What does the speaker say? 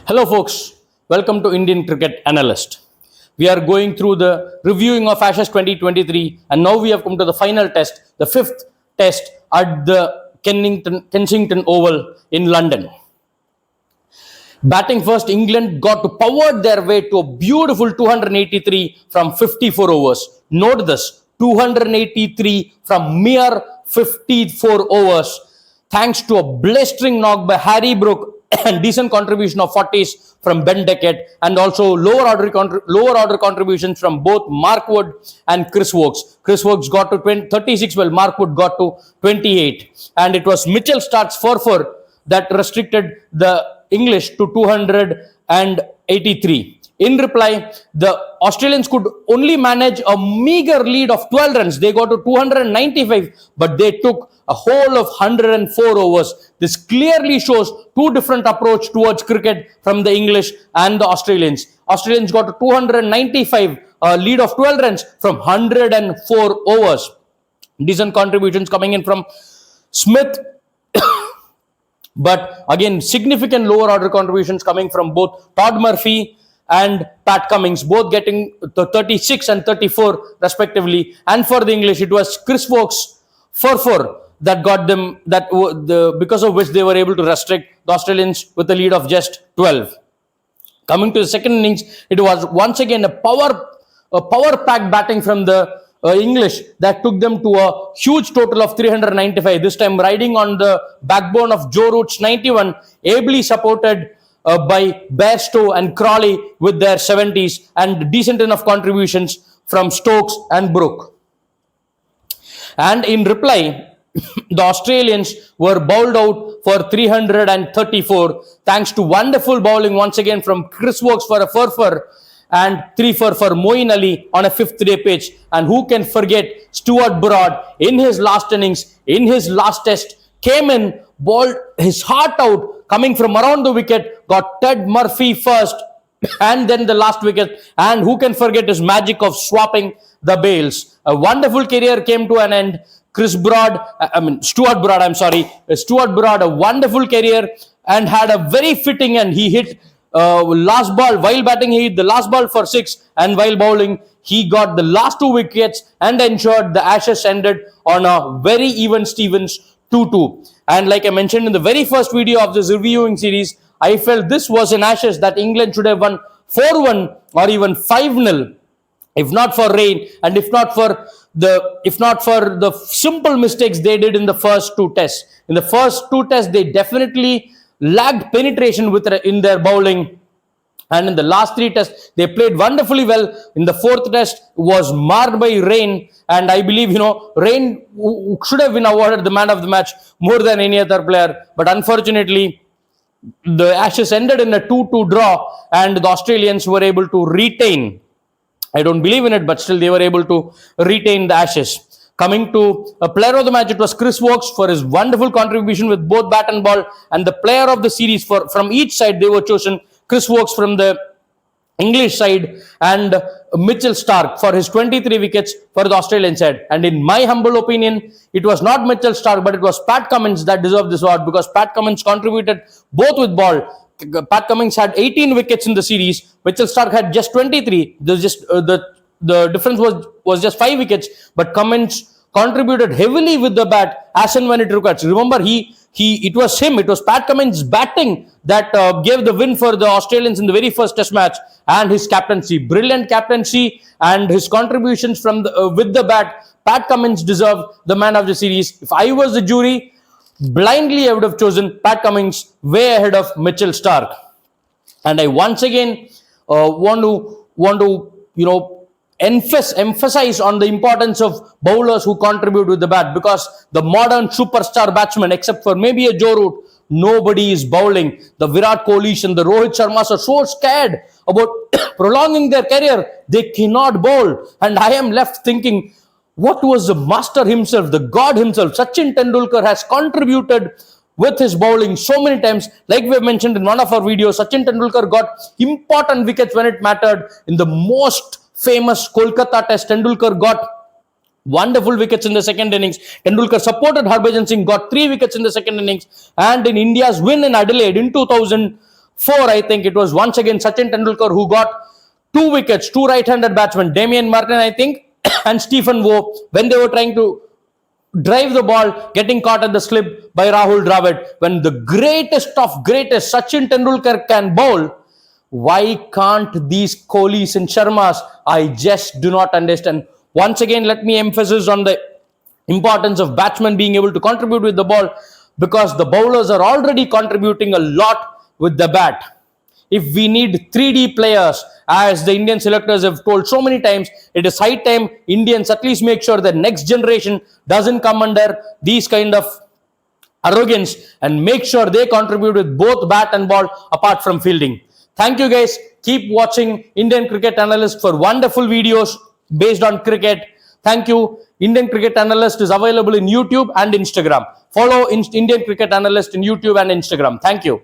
Hello, folks. Welcome to Indian Cricket Analyst. We are going through the reviewing of Ashes 2023, and now we have come to the final test, the fifth test at the Kensington Oval in London. Batting first, England got to power their way to a beautiful 283 from 54 overs. Note this, 283 from mere 54 overs, thanks to a blistering knock by Harry Brook and decent contribution of 40s from Ben Duckett, and also lower order contributions from both Mark Wood and Chris Woakes. Chris Woakes got to 36, while Mark Wood got to 28. And it was Mitchell Starc's 4-4 that restricted the English to 283. In reply, the Australians could only manage a meager lead of 12 runs. They got to 295, but they took a whole of 104 overs. This clearly shows two different approaches towards cricket from the English and the Australians. Australians got to 295, a lead of 12 runs from 104 overs. Decent contributions coming in from Smith, but again, significant lower order contributions coming from both Todd Murphy and Pat Cummins, both getting the 36 and 34 respectively. And for the English, it was Chris Woakes 4-4 that got them, because of which they were able to restrict the Australians with a lead of just 12. Coming to the second innings, it was once again a power-packed batting from the English that took them to a huge total of 395. This time riding on the backbone of Joe Root's 91, ably supported by Bairstow and Crawley with their 70s, and decent enough contributions from Stokes and Brook. And in reply, the Australians were bowled out for 334, thanks to wonderful bowling once again from Chris Woakes for a 4-4 and 3-4 for Moeen Ali on a fifth-day pitch. And who can forget Stuart Broad in his last innings, in his last test, came in, bowled his heart out, coming from around the wicket, got Ted Murphy first, and then the last wicket. And who can forget his magic of swapping the bails? A wonderful career came to an end. Stuart Broad, a wonderful career, and had a very fitting, and he hit last ball while batting. He hit the last ball for 6, and while bowling, he got the last 2 wickets and ensured the Ashes ended on a very even Stevens 2-2. And like I mentioned in the very first video of this reviewing series, I felt this was an Ashes that England should have won 4-1 or even 5-0, if not for rain, and if not for the simple mistakes they did in the first 2 tests. In the first 2 tests, they definitely lacked penetration in their bowling. And in the last 3 tests, they played wonderfully well. In the 4th test, was marred by rain. And I believe, Rain should have been awarded the man of the match more than any other player. But unfortunately, the Ashes ended in a 2-2 draw, and the Australians were able to retain. I don't believe in it, but still they were able to retain the Ashes. Coming to a player of the match, it was Chris Woakes for his wonderful contribution with both bat and ball. And the player of the series from each side, they were chosen. Chris Woakes from the English side, and Mitchell Starc for his 23 wickets for the Australian side. And in my humble opinion, it was not Mitchell Starc, but it was Pat Cummins that deserved this award, because Pat Cummins contributed both with ball. Pat Cummins had 18 wickets in the series. Mitchell Starc had just 23. The difference was just 5 wickets, but Cummins contributed heavily with the bat as and when it required. Remember, it was Pat Cummins' batting that gave the win for the Australians in the very first test match, and his captaincy, brilliant captaincy, and his contributions from with the bat. Pat Cummins deserved the man of the series. If I was the jury, blindly I would have chosen Pat Cummins way ahead of Mitchell Starc. And I once again want to emphasize on the importance of bowlers who contribute with the bat, because the modern superstar batsmen, except for maybe a Joe Root, nobody is bowling. The Virat Kohlis and the Rohit Sharmas are so scared about prolonging their career, they cannot bowl. And I am left thinking, what was the master himself, the god himself, Sachin Tendulkar, has contributed with his bowling so many times. Like we have mentioned in one of our videos, Sachin Tendulkar got important wickets when it mattered. In the most famous Kolkata test, Tendulkar got wonderful wickets in the second innings. Tendulkar supported Harbhajan Singh, got 3 wickets in the second innings. And in India's win in Adelaide in 2000, 4, I think it was once again Sachin Tendulkar who got 2 wickets, 2 right-handed batsmen, Damian Martin, I think, and Stephen Woe, when they were trying to drive the ball, getting caught at the slip by Rahul Dravid. When the greatest of greatest, Sachin Tendulkar, can bowl, why can't these Kohlis and Sharmas? I just do not understand. Once again, let me emphasize on the importance of batsmen being able to contribute with the ball, because the bowlers are already contributing a lot with the bat. If we need 3D players, as the Indian selectors have told so many times, it is high time Indians at least make sure the next generation doesn't come under these kind of arrogance, and make sure they contribute with both bat and ball apart from fielding. Thank you guys. Keep watching Indian Cricket Analyst for wonderful videos based on cricket. Thank you. Indian Cricket Analyst is available in YouTube and Instagram. Follow Indian Cricket Analyst in YouTube and Instagram. Thank you.